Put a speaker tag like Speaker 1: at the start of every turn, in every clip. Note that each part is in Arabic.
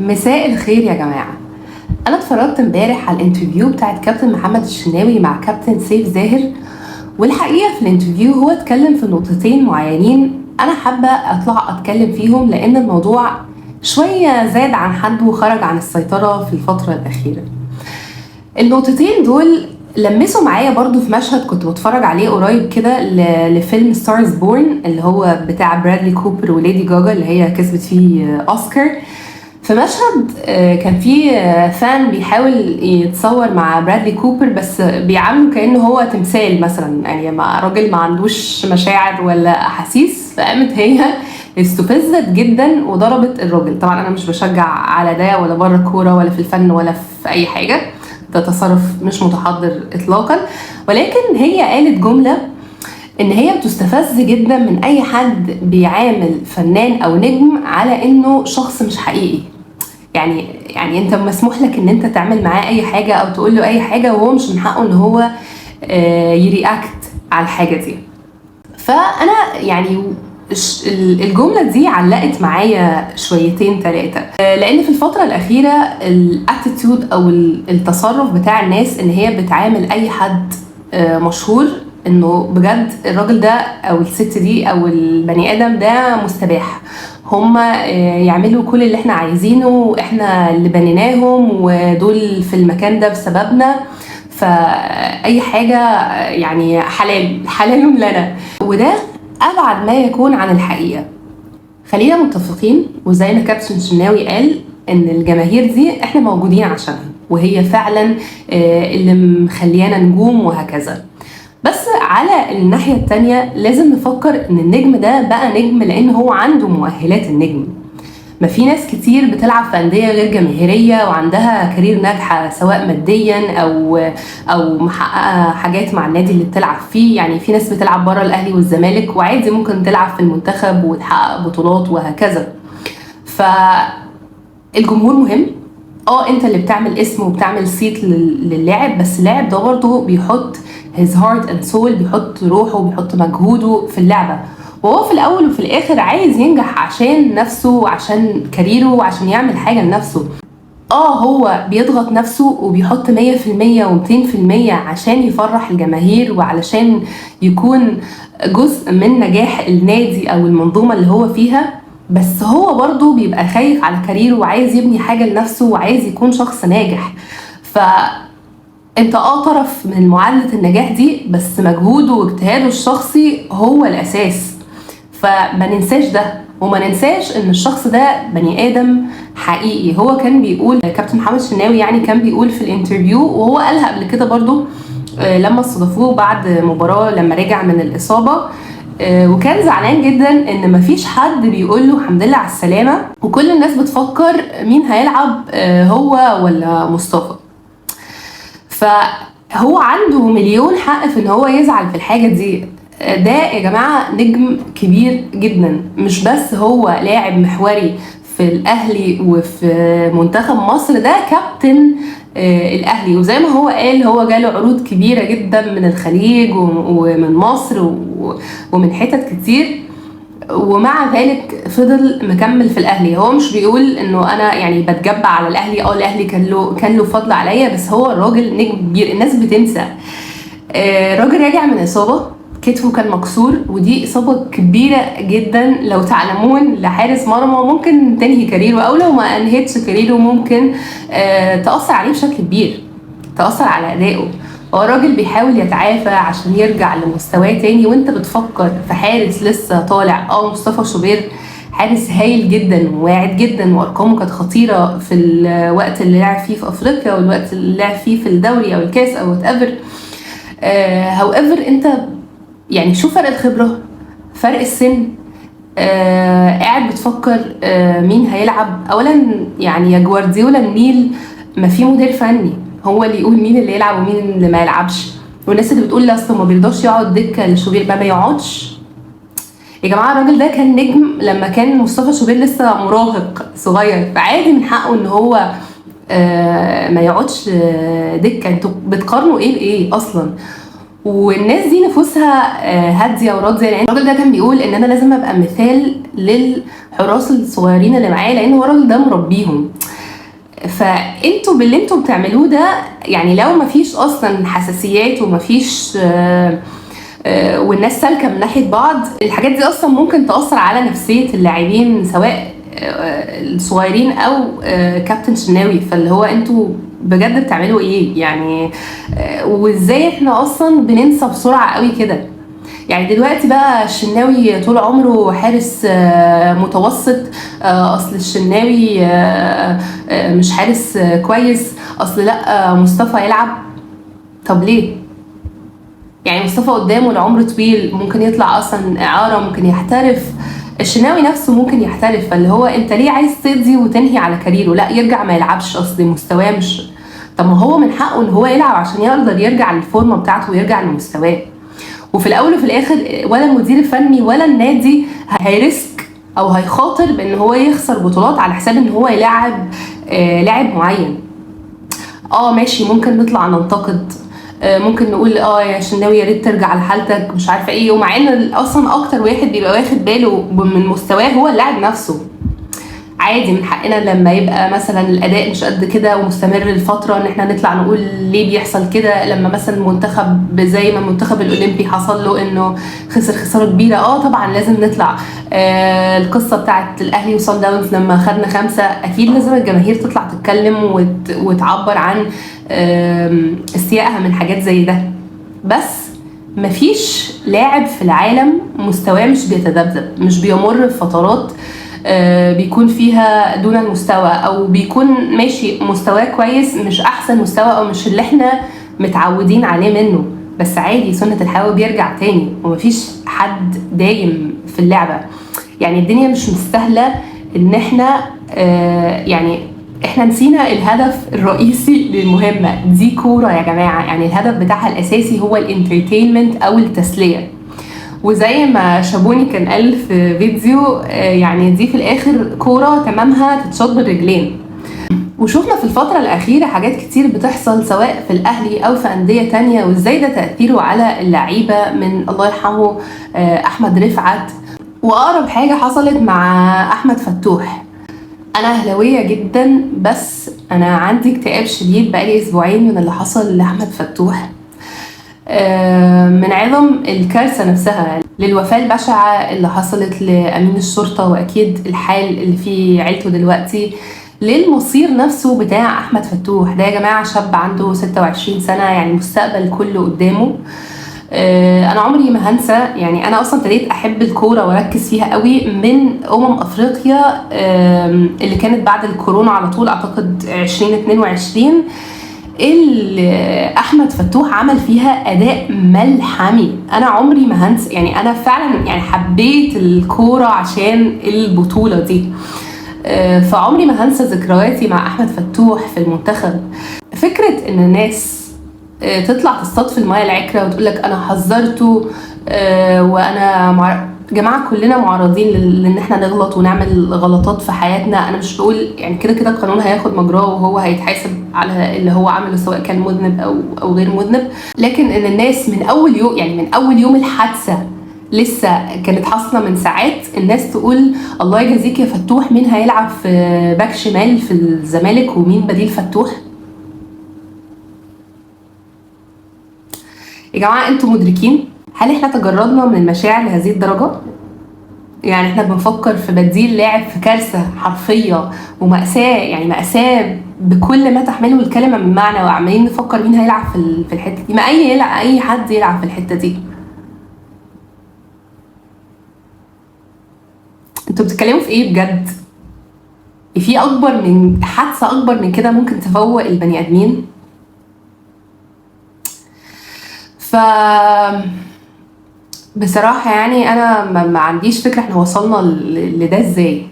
Speaker 1: مساء الخير يا جماعة. أنا اتفرجت امبارح على الانترفيو بتاعت كابتن محمد الشناوي مع كابتن سيف زاهر، والحقيقة في الانترفيو هو اتكلم في نقطتين معينين أنا حابة أطلع أتكلم فيهم، لأن الموضوع شوية زاد عن حده وخرج عن السيطرة في الفترة الأخيرة. النقطتين دول لمسوا معايا برضو في مشهد كنت بتفرج عليه قريب كده لفيلم ستارز بورن اللي هو بتاع برادلي كوبر وليدي جاجا اللي هي كسبت فيه أوسكار. في مشهد كان في فان بيحاول يتصور مع برادلي كوبر، بس بيعامله كأنه هو تمثال مثلا، يعني مع راجل ما عندوش مشاعر ولا أحاسيس. فقامت هي استفزت جدا وضربت الراجل. طبعا أنا مش بشجع على ده ولا بره الكورة ولا في الفن ولا في أي حاجة، ده تصرف مش متحضر إطلاقا، ولكن هي قالت جملة ان هي بتستفز جدا من اي حد بيعامل فنان او نجم على انه شخص مش حقيقي. يعني انت مسموح لك ان انت تعمل معاه اي حاجة او تقول له اي حاجة، وهو مش من حقه ان هو يرياكت على الحاجة دي. فانا يعني الجملة دي علقت معايا شويتين ثلاثة، لان في الفترة الاخيرة الاتيتيود او التصرف بتاع الناس ان هي بتعامل اي حد مشهور انه بجد الراجل ده او الست دي او البني ادم ده مستباح، هما يعملوا كل اللي احنا عايزينه، احنا اللي بنيناهم ودول في المكان ده بسببنا، فاي حاجة يعني حلال لنا. وده ابعد ما يكون عن الحقيقة. خلينا متفقين، وزي ما كابتن شناوي قال ان الجماهير دي احنا موجودين عشانها، وهي فعلا اللي مخليانا نجوم وهكذا. بس على الناحية التانية لازم نفكر ان النجم ده بقى نجم لان هو عنده مؤهلات النجم. ما في ناس كتير بتلعب في أندية غير جماهيرية وعندها كارير ناجحة سواء ماديا او محققة حاجات مع النادي اللي بتلعب فيه. يعني في ناس بتلعب بره الاهلي والزمالك وعادي ممكن تلعب في المنتخب وتحقق بطولات وهكذا. فالجمهور مهم، انت اللي بتعمل اسم وبتعمل صيت للاعب، بس اللاعب ده برضه بيحط his heart and soul، بيحط روحه وبيحط مجهوده في اللعبة، وهو في الاول وفي الاخر عايز ينجح عشان نفسه وعشان كاريره وعشان يعمل حاجة لنفسه. هو بيضغط نفسه وبيحط 100% و200% عشان يفرح الجماهير وعلشان يكون جزء من نجاح النادي او المنظومة اللي هو فيها، بس هو برضه بيبقى خايف على كاريره وعايز يبني حاجة لنفسه وعايز يكون شخص ناجح. انت طرف من معادلة النجاح دي، بس مجهوده واجتهاده الشخصي هو الاساس. فما ننساش ده، وما ننساش ان الشخص ده بني ادم حقيقي. هو كان بيقول كابتن محمد الشناوي، يعني كان بيقول في الانترفيو، وهو قالها قبل كده برضو لما استضافوه بعد مباراة لما رجع من الاصابة، وكان زعلان جدا ان مفيش حد بيقول له الحمد لله على السلامة، وكل الناس بتفكر مين هيلعب هو ولا مصطفى. فهو عنده مليون حق في ان هو يزعل في الحاجة دي. ده يا جماعة نجم كبير جدا، مش بس هو لاعب محوري في الاهلي وفي منتخب مصر، ده كابتن الاهلي. وزي ما هو قال هو جاله عروض كبيرة جدا من الخليج ومن مصر ومن حتت كتير، ومع ذلك فضل مكمل في الاهلي. هو مش بيقول انه انا يعني بتجبع على الاهلي، الاهلي كان له فضل عليا، بس هو الراجل نجم كبير. الناس بتنسى راجل راجع من اصابه، كتفه كان مكسور، ودي اصابه كبيره جدا لو تعلمون لحارس مرمى ممكن تنهي كاريره، او لو ما انهتش كاريره ممكن تاثر عليه بشكل كبير، تاثر على ادائه. هو راجل بيحاول يتعافى عشان يرجع لمستواه تاني، وانت بتفكر في حارس لسه طالع. مصطفى شوبير حارس هايل جدا وواعد جدا، وارقامه كانت خطيره في الوقت اللي لعب فيه في افريقيا والوقت اللي لعب فيه في الدوري او الكاس او whatever. however انت يعني شوف فرق الخبره، فرق السن، قاعد بتفكر مين هيلعب. اولا يعني يا جوارديولا النيل ما في مدير فني هو اللي يقول مين اللي يلعب ومين اللي ما يلعبش. والناس اللي بتقول لا اصل ما بيرضاش يقعد دكه لشوبير ما يقعدش، يا جماعه الراجل ده كان نجم لما كان مصطفى شوبير لسه مراهق صغير، فعادي من حقه ان هو ما يقعدش دكه. انتوا بتقارنوا ايه بايه اصلا؟ والناس دي نفوسها هاديه وراضيه، لان الراجل ده كان بيقول ان انا لازم ابقى مثال للحراس الصغيرين اللي معايا، لان هو الراجل ده مربيهم. فانتوا باللي انتوا بتعملوه ده، يعني لو مفيش اصلا حساسيات ومفيش والناس سالكه من ناحيه بعض، الحاجات دي اصلا ممكن تاثر على نفسيه اللاعبين، سواء الصغيرين او كابتن شناوي. فاللي هو انتوا بجد بتعملوا ايه يعني؟ وازاي احنا اصلا بننسى بسرعه قوي كده؟ يعني دلوقتي بقى الشناوي طول عمره حارس متوسط، اصل الشناوي مش حارس كويس، اصل لا مصطفى يلعب. طب ليه؟ يعني مصطفى قدامه العمر طويل، ممكن يطلع اصلا اعاره، ممكن يحترف. الشناوي نفسه ممكن يحترف. فاللي هو انت ليه عايز تقضي وتنهي على كاريره؟ لا يرجع ما يلعبش، اصل مستواه مش. طب ما هو من حقه ان هو يلعب عشان يقدر يرجع للفورمه بتاعته ويرجع لمستواه. وفي الاول وفي الاخر ولا المدير الفني ولا النادي هيرسك او هيخاطر بان هو يخسر بطولات على حساب ان هو يلعب لاعب معين. ماشي، ممكن نطلع ننتقد، ممكن نقول يا شناوي يا ريت ترجع لحالتك، مش عارفه ايه. ومع ان اصلا اكتر واحد بيبقى واخد باله من مستواه هو اللاعب نفسه. عادي، من حقنا لما يبقى مثلا الاداء مش قد كده ومستمر لفتره ان احنا نطلع نقول ليه بيحصل كده. لما مثلا منتخب زي ما المنتخب الاولمبي حصل له انه خسر خساره كبيره، طبعا لازم نطلع. القصه بتاعت الاهلي وصن داونز لما خدنا 5، اكيد لازم الجماهير تطلع تتكلم وتعبر عن استيائها من حاجات زي ده. بس مفيش لاعب في العالم مستواه مش بيتذبذب، مش بيمر بفترات بيكون فيها دون المستوى، او بيكون ماشي مستواه كويس، مش احسن مستوى او مش اللي احنا متعودين عليه منه. بس عادي، سنة الحياة بيرجع تاني، ومفيش حد دايم في اللعبة. يعني الدنيا مش مستاهلة ان احنا يعني احنا نسينا الهدف الرئيسي للمهمة دي. كورة يا جماعة، يعني الهدف بتاعها الاساسي هو الانترتينمنت او التسلية. وزي ما شابوني كان قال في فيديو، يعني دي في الاخر كورة تمامها تتشاط بالرجلين. وشوفنا في الفترة الأخيرة حاجات كتير بتحصل سواء في الأهلي أو في أندية تانية، وإزاي ده تأثيره على اللعيبة، من الله يرحمه أحمد رفعت. وأقرب حاجة حصلت مع أحمد فتوح. أنا أهلاوية جدا، بس أنا عندي اكتئاب شديد بقالي أسبوعين من اللي حصل لأحمد فتوح، من عظم الكارثة نفسها، للوفاة البشعة اللي حصلت لأمين الشرطة، وأكيد الحال اللي في عيلته دلوقتي، للمصير نفسه بتاع أحمد فتوح ده. يا جماعة شاب عنده 26 سنة، يعني المستقبل كله قدامه. أنا عمري ما هنسى، يعني أنا أصلا ابتديت أحب الكورة وأركز فيها قوي من أفريقيا اللي كانت بعد الكورونا على طول، أعتقد 2022، اللي احمد فتوح عمل فيها اداء ملحمي. انا عمري ما هنسى، يعني انا فعلا يعني حبيت الكوره عشان البطوله دي. فعمري ما هنسى ذكرياتي مع احمد فتوح في المنتخب. فكره ان الناس تطلع تصطاد في المايه العكره وتقول لك انا حذرته، وانا جماعة كلنا معرضين لان احنا نغلط ونعمل غلطات في حياتنا. انا مش بقول يعني كده كده القانون هياخد مجراه وهو هيتحاسب على اللي هو عمله، سواء كان مذنب او غير مذنب. لكن ان الناس من اول يوم، يعني من اول يوم الحادثة لسه كانت حاصلة من ساعات، الناس تقول الله يجازيك يا فتوح، مين هيلعب في باك شمال في الزمالك ومين بديل فتوح؟ يا جماعة انتوا مدركين؟ هل احنا تجردنا من المشاعر لهذه الدرجة؟ يعني احنا بنفكر في بديل لاعب في كارثة حرفية ومأساة، يعني مأساة بكل ما تحمله الكلمة من معنى، وعمالين نفكر مين هيلعب في الحتة دي. ما اي حد يلعب في الحتة دي. انتوا بتتكلموا في ايه بجد؟ في اكبر من حادثة، اكبر من كده ممكن تفوق البني ادمين؟ بصراحة يعني أنا ما عنديش فكرة احنا وصلنا لده ازاي.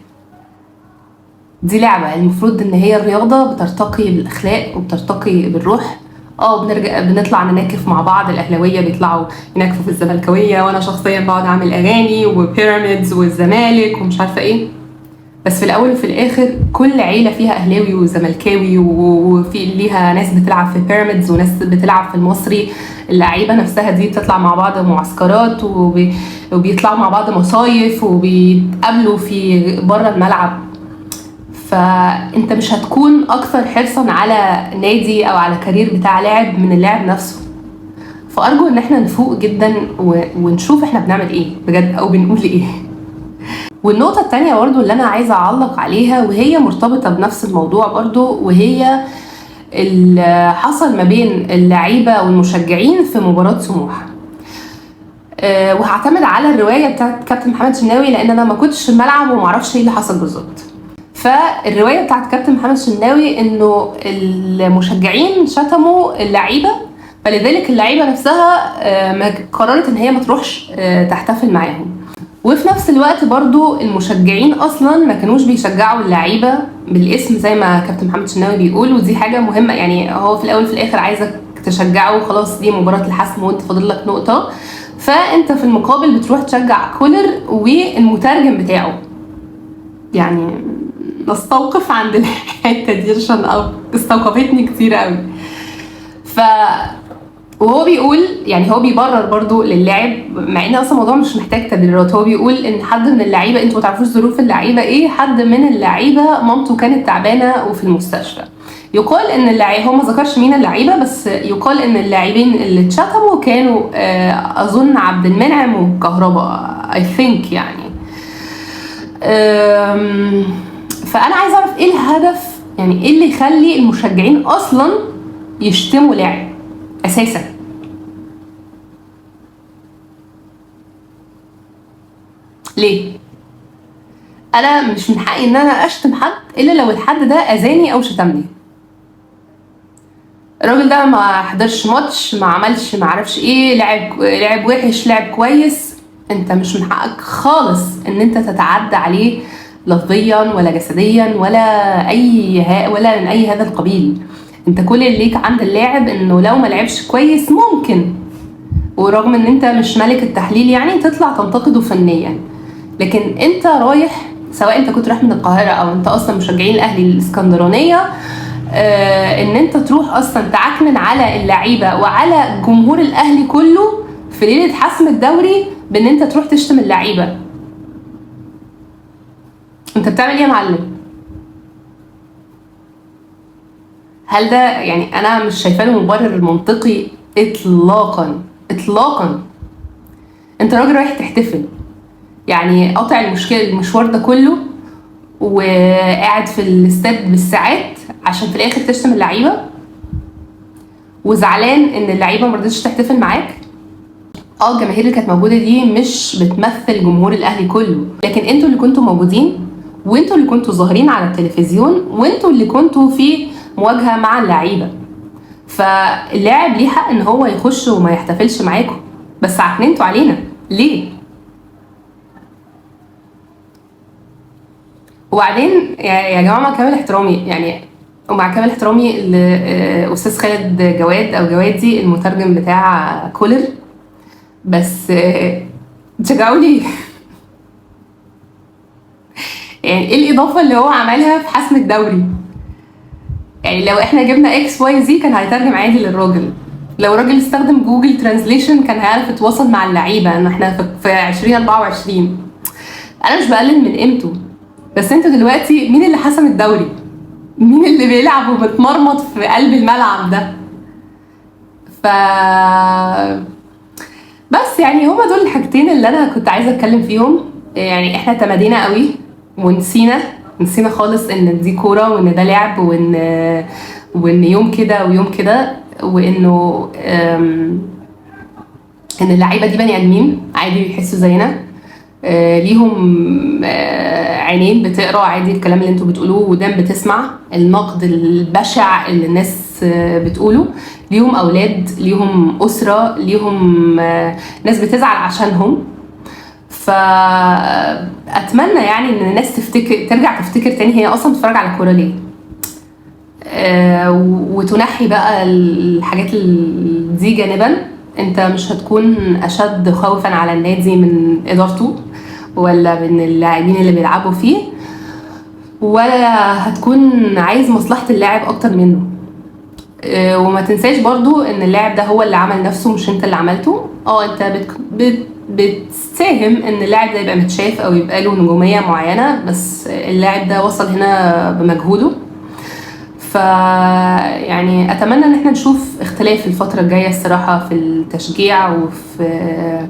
Speaker 1: دي لعبة، المفروض ان هي الرياضة بترتقي بالأخلاق وبترتقي بالروح. بنطلع نناكف مع بعض، الأهلاوية بيطلعوا يناكفوا في الزملكاوية، وأنا شخصيا بقعد أعمل أغاني وبيراميدز والزمالك ومش عارفة ايه. بس في الأول وفي الآخر كل عيلة فيها أهلاوي وزملكاوي، وفي ليها ناس بتلعب في بيراميدز وناس بتلعب في المصري. اللعيبة نفسها دي بتطلع مع بعض معسكرات وبيطلعوا مع بعض مصايف وبيتقابلوا في بره الملعب. فانت مش هتكون اكثر حرصا على نادي او على كارير بتاع لاعب من اللاعب نفسه. فارجو ان احنا نفوق جدا ونشوف احنا بنعمل ايه بجد او بنقول ايه. والنقطة التانية برضو اللي انا عايزة اعلق عليها وهي مرتبطة بنفس الموضوع برضو، وهي اللي حصل ما بين اللعيبة والمشجعين في مباراة سموحة. وهعتمد على الرواية بتاعت كابتن محمد شناوي لان انا ما كنتش في الملعب ومعرفش ايه اللي حصل بالظبط. فالرواية بتاعت كابتن محمد شناوي انه المشجعين شتموا اللعيبة، فلذلك اللعيبة نفسها قررت ان هي ما تروحش تحتفل معاهم. وفي نفس الوقت برضو المشجعين اصلا ما كانوش بيشجعوا اللعيبة بالاسم زي ما كابتن محمد شناوي بيقول، ودي حاجة مهمة. يعني هو في الاول في الاخر عايزك تشجعه وخلاص، دي مباراة الحسم وانت فاضل لك نقطة، فانت في المقابل بتروح تشجع كولر والمترجم بتاعه. يعني نستوقف عند الحته دي عشان استوقفتني كتير قوي. وهو بيقول، يعني هو بيبرر برضو للاعب مع ان اصلا الموضوع مش محتاج تبريرات، هو بيقول ان حد من اللعيبه، انتوا ما تعرفوش ظروف اللعيبه ايه، حد من اللعيبه مامته كانت تعبانه وفي المستشفى. يقال ان اللعيبه، هو ما ذكرش مين اللعيبه، بس يقال ان اللاعبين اللي اتشتموا كانوا اظن عبد المنعم وكهربا اي ثينك يعني. فانا عايزه اعرف ايه الهدف، يعني ايه اللي يخلي المشجعين اصلا يشتموا لاعب اساسا؟ ليه؟ انا مش من حقي ان انا اشتم حد الا لو الحد ده اذاني او شتمني. الراجل ده ما حضرش ماتش، ما عملش ما عرفش ايه، لعب وحش، لعب كويس، انت مش من حقك خالص ان انت تتعدى عليه لفظيا ولا جسديا ولا من اي هذا القبيل. انت كل اللي ليك عند اللاعب انه لو ما لعبش كويس ممكن، ورغم ان انت مش ملك التحليل يعني، تطلع تنتقده فنيا. لكن انت رايح، سواء انت كنت رايح من القاهره او انت اصلا مشجعين الاهلي الاسكندرانيه، ان انت تروح اصلا تعكنن على اللعيبه وعلى جمهور الاهلي كله في ليله حسم الدوري بان انت تروح تشتم اللعيبه. انت بتعمل ايه يا معلم؟ هل ده يعني، انا مش شايفاه مبرر منطقي اطلاقا اطلاقا. انت راجل رايح تحتفل، يعني قاطع المشوار ده كله وقاعد في الاستاد بالساعات عشان في الاخر تشتم اللعيبه، وزعلان ان اللعيبه ما رضتش تحتفل معاك. الجماهير اللي كانت موجوده دي مش بتمثل جمهور الاهلي كله، لكن انتوا اللي كنتوا موجودين، وانتوا اللي كنتوا ظاهرين على التلفزيون، وانتوا اللي كنتوا في مواجهه مع اللعيبه. فاللاعب ليه حق ان هو يخش وما يحتفلش معاكم، بس عكننتوا علينا ليه؟ وبعدين يا جماعه، مع كامل احترامي يعني، ومع كامل احترامي لاستاذ خالد جواد او جوادي المترجم بتاع كولر، بس تشجعوا لي. يعني ايه الاضافه اللي هو عملها في حسم الدوري؟ يعني لو احنا جبنا اكس واي زي كان هيترجم عادي للراجل، لو الراجل استخدم جوجل ترانزليشن كان هيعرف يتواصل مع اللعيبه ان احنا في 2024. انا مش بقلل من قيمته، بس انتوا دلوقتي مين اللي حسم الدوري؟ مين اللي بيلعب ومتمرمط في قلب الملعب ده؟ بس يعني هما دول الحاجتين اللي انا كنت عايزه اتكلم فيهم. يعني احنا تمادينا قوي ونسينا خالص ان دي كوره، وان ده لعب، وان يوم كده ويوم كده، وانه ان اللعيبه دي بني ادمين عادي بيحسوا زينا، ليهم عينين بتقرا عادي الكلام اللي انتوا بتقولوه، ودان بتسمع النقد البشع اللي الناس بتقوله، ليهم اولاد، ليهم اسره، ليهم ناس بتزعل عشانهم. فاتمنى يعني ان الناس ترجع تفتكر تاني هي اصلا بتتفرج على الكوره ليه، وتنحي بقى الحاجات دي جانبا. انت مش هتكون اشد خوفا على النادي من ادارته ولا من اللاعبين اللي بيلعبوا فيه، ولا هتكون عايز مصلحة اللاعب اكتر منه. وما تنساش برضو ان اللاعب ده هو اللي عمل نفسه، مش انت اللي عملته. انت بتساهم ان اللاعب ده يبقى متشاف او يبقى له نجوميه معينه، بس اللاعب ده وصل هنا بمجهوده. ف يعني اتمنى ان احنا نشوف اختلاف الفتره الجايه الصراحه في التشجيع وفي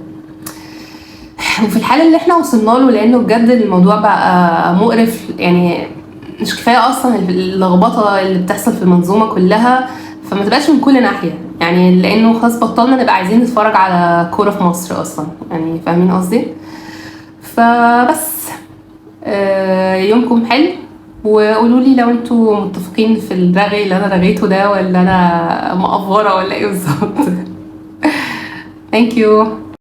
Speaker 1: الحال اللي احنا وصلنا له، لانه بجد الموضوع بقى مقرف. يعني مش كفايه اصلا اللخبطه اللي بتحصل في المنظومه كلها، فما تبقاش من كل ناحيه، يعني لانه خلاص بطلنا نبقى عايزين نتفرج على كوره في مصر اصلا، يعني فاهمين قصدي؟ فبس يومكم حلو، وقولوا لي لو انتوا متفقين في الرغي اللي انا رغيته ده، ولا انا مقفوره ولا ايه بالظبط. ثانك يو.